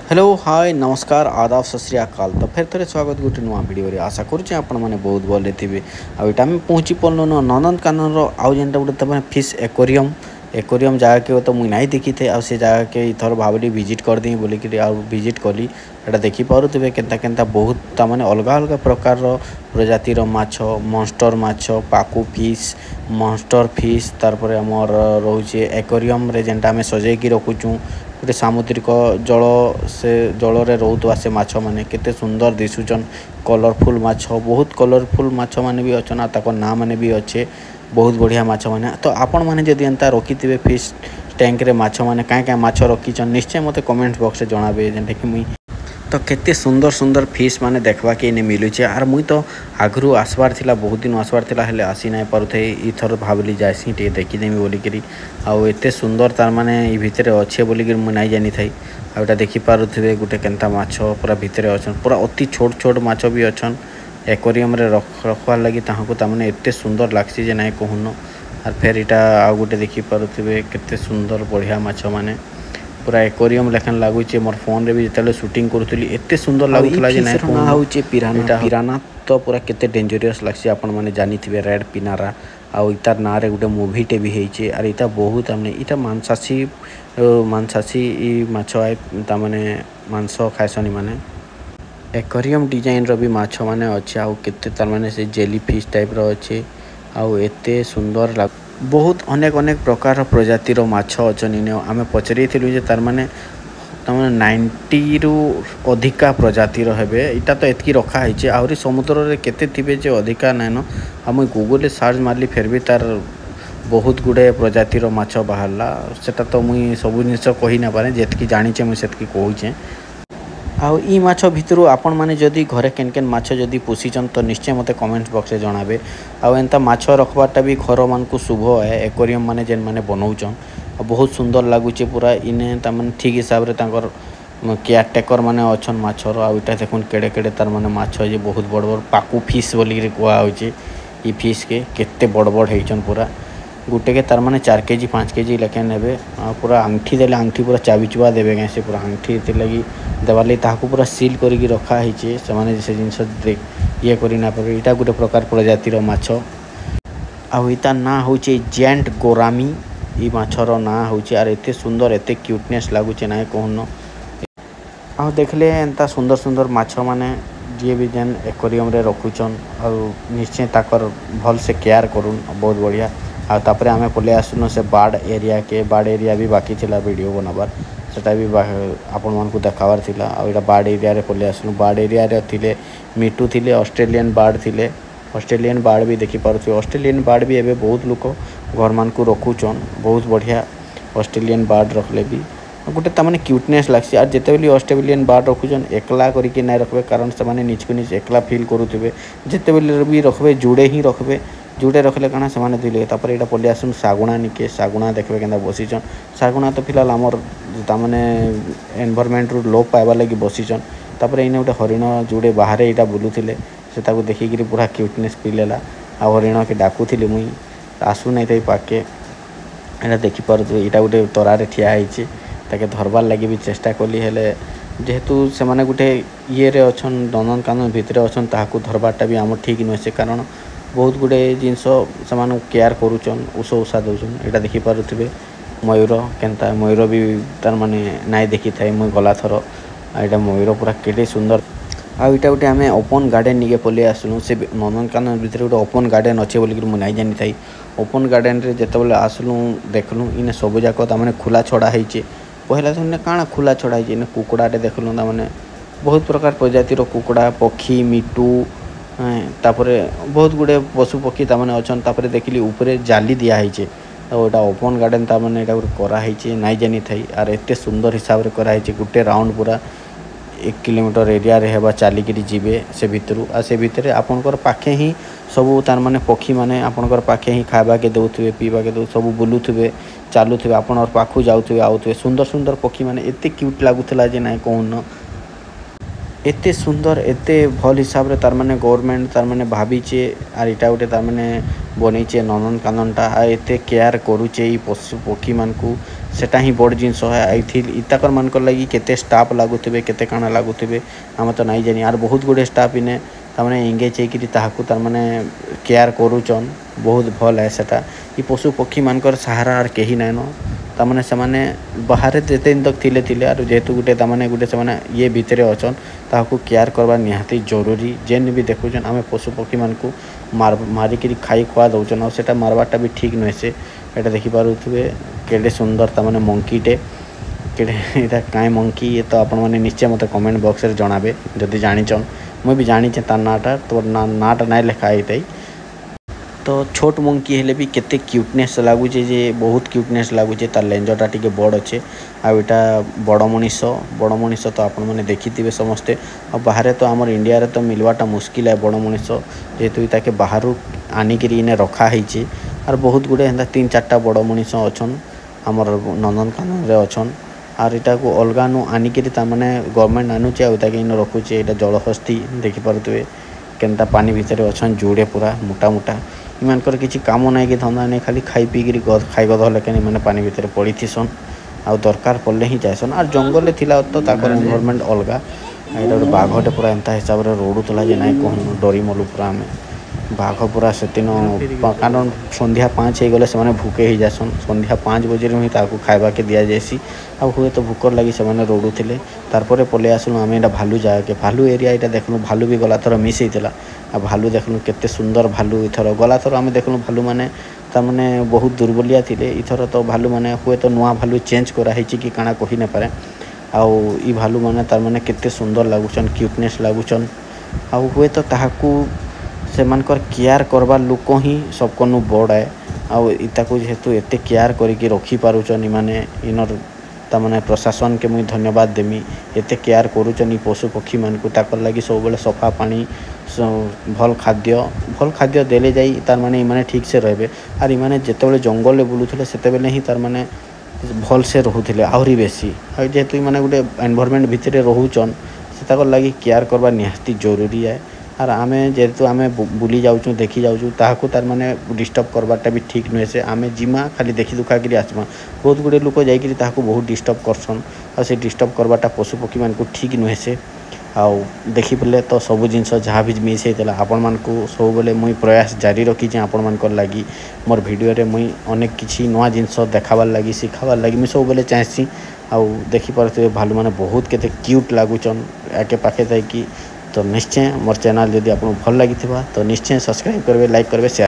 Hello hi नमस्कार आदाब सत श्री अकाल। तो फिर थे स्वागत गोटे नुआ भिडियो आशा करुँचे आपण मैंने बहुत भले थे। आम पहुँची पड़ल नंदनकानन आउ जेनटा गोटे तुम फिश एक्वेरियम जगह के तो मुझे नहीं देखी थे आ जगह के इथर भावी विजिट करदी बोलिक विजिट कली। एटा देखिपे केन्ता बहुत तमाने अलग अलग प्रकार प्रजातिर माछ मॉन्स्टर माछ पाकु फिश मॉन्स्टर फिश तारपर आमर रोचे एक्वेरियम रे जेनटा आम सजेकी रखुचु गोटे सामुद्रिक जल से जल रे रोतवा से माछ माने केते सुंदर दिसुचन कलरफुल माछ बहुत कलरफुल माछ माने भी अछन ताको ना माने भी अच्छे बहुत बढ़िया माछ माने। तो आपण माने जदि एंता रखिथिबे फिश टैंक रे माछ माने काँ माछ रखिचन निश्चय मते कमेंट बॉक्स रे जणाबे जेंटा कि मुई तो केते सुंदर सुंदर फिश माने देखबा के ने मिलुचे। आर मुई तो आगरू आसबार थिला बहुत दिन आसबार थिला हेले आसी नाय पारुथे इथर भाबली जायसी टे देखि देमी बोली करी आ एते सुंदर तार माने ई भितरे अच्छे बोली करी मुई नाय जानि थाई। आ एटा देखि पारुथिबे गुटे केनता माछ पूरा भितरे अछन पूरा अति छोट छोट माछ भी अछन एक्वेरियम रे रखवार लगी ताहाको ता माने एते सुंदर लागसी जे नाय कहूनो। आर फेर इटा आ गुटे देखि पारुथिबे केते सुंदर बढ़िया माछ माने पूरा एक्वेरियम लेखन लागुचे मोर फोन रे भी जतले शूटिंग करूथली एते सुंदर लागुथला जे नाय कहूनो। होचे पिराना तो पूरा केते डेंजरस लागसी आपण माने जानिथिबे रेड पिनारा आ इतार ना रे गुटे मूवी टे भी हेचे। आर इता बहुत हमने इता मांसासी ई माछ आय ता माने मांस खायसनी माने एक्वेरियम डिजाइन रो भी माछ माने अछि आ केते तार माने से जेली फिश टाइप रो अछि आ एते सुंदर लाग बहुत अनेक अनेक प्रकार प्रजातिर माछ अछन इने आमे पचरेथिलु जे तार माने 90 रु अधिका प्रजातिर हेबे इटा तो एतकी रखा है आहरी समुद्र रे केते थिबे जे अधिका नाइन हम गूगल रे सर्च मारली फिर भी तार बहुत गुड़े प्रजातिर माछ बाहरला सेटा तो मुई सब जिनिस कहि ना पारे जेतकी जानिचे मुई सेतकी कहूचे। आउ ई माछ भितरु आपण माने जदि घरे केन केन माछ जदि पोषिचन तो निश्चय मते कमेंट बॉक्स रे जणाबे। आउ एंता माछ रखबाटा भी घर मान को शुभ है एक्वेरियम माने जेन माने बनौचन बहुत सुंदर लागुचे पूरा इने ता माने ठीक हिसाब रे तांकर केयर टेकर माने अछन माछर आ इटा देखुन केडे केडे तार माने माछ जे बहुत बड़ बड़ पाकु फिश बोली रे कोआ होचे ई फिश के केते बड़ बड़ हेचन पूरा गुटे के तार माने 4 केजी 5 केजी लेके नेबे आ पूरा अंगठी देले अंगठी पूरा चाबी चुबा देबे के से पूरा अंगठी ते लगी देवाली ताहाको पूरा सील करिक रखा हेचे से माने से जिंस देख ये करी ना पर इटा गुटे प्रकार प्रजातिर माछ आ इता ना होचे जेंट गोरामी ई माछर ना होचे। आर एते सुंदर एते क्यूटनेस लागुचे ना कहूनो आ देखले एंता सुंदर सुंदर माछ माने जे भी जेन एक्वेरियम रे रखुचन आ निश्चय ताकर भल से केयर करूँ बहुत बढ़िया। आ तापरे आमे पले आसुनो से बार्ड एरिया भी बाकी थिला वीडियो बनाबार सेटा भी आपण मान को देखावार थिला आ एटा बार्ड एरिया रे पले आसुनो बार्ड एरिया रे थिले मिटू थिले ऑस्ट्रेलियन बार्ड भी देखि पारुथि ऑस्ट्रेलियन बार्ड भी एबे बहुत लोक घर मान को रखुचन बहुत बढ़िया ऑस्ट्रेलियन बार्ड रखले भी गोटे तामाने क्यूटनेस लागसी। आर जेते बेली ऑस्ट्रेलियन बार्ड रखुचन एकला करिके नै रखबे कारण से माने निच को निच एकला फील करूथिबे जेते बेली भी रखबे जुड़े ही रखबे जुड़े रखले काना से माने दिले तापर एटा पले आसुन सागुणा निके सागुणा देखबे केनदा बसिचन सागुणा तो फिलहाल हमर तामाने एनवायरनमेंट रु लोप पाइबा लगी बसिचन तापर इने गोटे हरिण जुड़े बाहर एटा बुलुथिले से ताको देखि गिरी पूरा क्यूटनेस फील आ हरिण के डाकुथिले मुई आसु नै तई पाके एटा देखि पारु एटा गोटे तरारे ठिया हेछि ताके धरबार लगी भी चेष्टा कली हेले जेहेतु से माने गोटे ये रे अछन नंदनकानन भितरे अछन ताहाको धरबारटा भी आम ठीक नुहे से कारण बहुत गुड़े जिनस से केयर करुचन उषा दौन एटा देखि पारुथिबे मयूर केनता मयूर भी तार माने नाय देखि थाई मुई गला थर एटा मयूर पूरा केटे सुंदर आ इटा गोटे आमे ओपन गार्डन निके पले आसलु से नंदनकानन भितरे गोटे ओपन गार्डन अच्छे बोलिक मुई नाय जानि थाई। ओपन गार्डन रे जेतेबेले आसलु देखलु इने सब जाक ता माने खुला छड़ा हेचे पहला तो काଣା खुला छड़ा हेचे इने कुकुड़ाटे देखलु ता माने बहुत प्रकार प्रजातिर कुकुड़ा पक्षी मिटू तापरे बहुत गुड़े पशु पक्षी तामाने अछन तापरे देखिली ऊपर जाली दिया हेचे ओटा ओपन गार्डन तामाने एटा करा हेचे नाइ जानि थाई। आर एते सुंदर हिसाब रे करा हेचे गुटे राउंड पूरा 1 किलोमीटर एरिया रे हेबा चाली करी जिबे से भितरु आ से भितरे आपनकर पाखे ही सबू तार माने पक्षी माने आपनकर पाखे ही खाबा के दउथबे पीबा के दउ सबू बुलुथबे चालुथबे आपन और पाखु जाउथबे आउथबे सुंदर सुंदर पक्षी माने एते क्यूट लागुथला जे नाइ कहून। एते सुंदर एते भल हिसाब रे तार माने गवर्नमेंट तार माने भाबीचे आर इटा गोटे तार माने बनईचे नंदनकाननटा आ एते केयर करूचे ई पशु पक्षी मानकू सेटा ही बड़ जिनस है आइथिल इताकर मानकर लगी केते स्टाफ लागुथिबे केते काना लागुथिबे हम तो नहीं जानी आर बहुत गुडे स्टाफ इने तार माने एंगेज हेकि ताहाकू तार माने केयर करूचन बहुत भल है सेटा ई पशु पक्षी मानकर सहारा आर केही नाइनो तामाने से बाहर जेते दिन तक थिले थिले आर जेहेतु गोटे तामाने गोटे से ये भितर अचन ताकू केयर करवा निहाती जरूरी जेन भी देखुचन आम पशु पक्षी मान को मारिकी खाई खुआ दौचन और सेटा मारवाटा भी ठीक नुहे से एटा देखिपे केडे सुंदर तामाने मंकीटे केडे इटा काए मंकी ये तो आपण माने निश्चय मत कमेंट बॉक्स रे जणाबे जदि जानिचन मुई भी जानिचे तार नाटा तो नाटा नाय लिखा आईतई तो छोट मंकी हेले भी केते क्यूटनेस लगुचे जे बहुत क्यूटनेस लगुचे तार लेंजटा टिके बड़ अच्छे आटा बड़ मनीष तो आपण मैंने देखी समस्ते आ बाहर तो आमर इंडिया रे तो मिलवाटा मुस्किल है बड़ मनीष जेहेतु ताके बाहर आनिक इने रखाही आर बहुत गुड़े एंता 3-4टा बड़ मनीष अच्छन आमर नंदनकानन रे अच्छन आर इटा को अलगा नु आनिक मैंने गवर्नमेंट आनुचे आगे इन रखुचे यहाँ जलहस्ती देखिपे केनता पानी भितर अच्छन जुड़े पूरा मोटा मोटा इमानकर किसी काम ना कि धंदा नहीं खाली खाई पीकरी खाई गधले के मैंने पानी भितर पड़ी थीसन आ दरकार पड़े ही जाएसन आर जंगल थिला तो ताकर एनवायरनमेंट अलगा यहाँ गोटे बाघटे पूरा एंता हिसाब से रोडुला जे ना कहूँ डरी मलु पूरा आम बाघ पूरा से कारण संध्या 5 हो गले से भूके ही जासन संध्या 5 बजे ही खावा के दि जाएसी आ हुए तो भूकर लगी से रोडुले तारपर पलि आसलु आम यहाँ भालू जगह भालू एरिया यहाँ देखलु भालू भी गला थर मिस होता आ भालू देखलु केते सुंदर भालू इथर गला थर आम देखलु भालू माने तारमाने बहुत दुर्बलिया थिले इथर तो भालू माने हुए तो नुआ भालू चेंज कराई कि काଣା कही न पारे आउ ई भालू माने तारमाने केते सुंदर लागुचन क्यूटनेस लागुचन आउ हुए तो ताहाकू सेमानकर केयर करवा लोक ही सबकनु बड़ है आउ इताकू जेहेतु एते केयर करिकी रखी पारुचन माने इनर तामाने प्रशासन के मुई धन्यवाद देमी एते केयर करूचन पशु पक्षी मान को ताकर लगी सब बेले सफा पानी भल खाद्य देले जाई तार माने इमाने ठीक से रहबे आर इमाने जेतेबेले जंगल ले बुलुथले सेतेबेले ही तार माने भल से रहूथिले आहुरी बेसी आ जेहेतु इमाने गोटे एनवायरनमेंट भितरे रहूचन से ताकर लगी केयर करवा निहाती जरूरी है आर आमे जेहेतु आमे बुली जाऊँ देखी जाऊँ ताकू तार माने डिस्टर्ब करवाटा भी ठीक नुहे से आमे जिमा खाली देखी दुखा कर आसमा बहुत गुड़े लोक जाकि बहुत डिस्टर्ब करसन आ से डिस्टर्ब करवाटा पशु पक्षी मान को ठीक नुहे से आउ देखी पड़े तो सब जिनस जहाँ भी मिस होता आपण मान को सब बेले मुई प्रयास जारी रखी आपण मान लगी मोर वीडियो रे मुई अनेक किसी नुआ जिनस देखाबार लगी शिखाबार लगी मुई सब बेले चाहसी आउ देखी पारे भालू माने बहुत केते क्यूट लागुचन आके पाखे कि तो निश्चय मोर चैनल जदि आपको भल लगी तो निश्चय सब्सक्राइब करेंगे लाइक करेंगे शेयर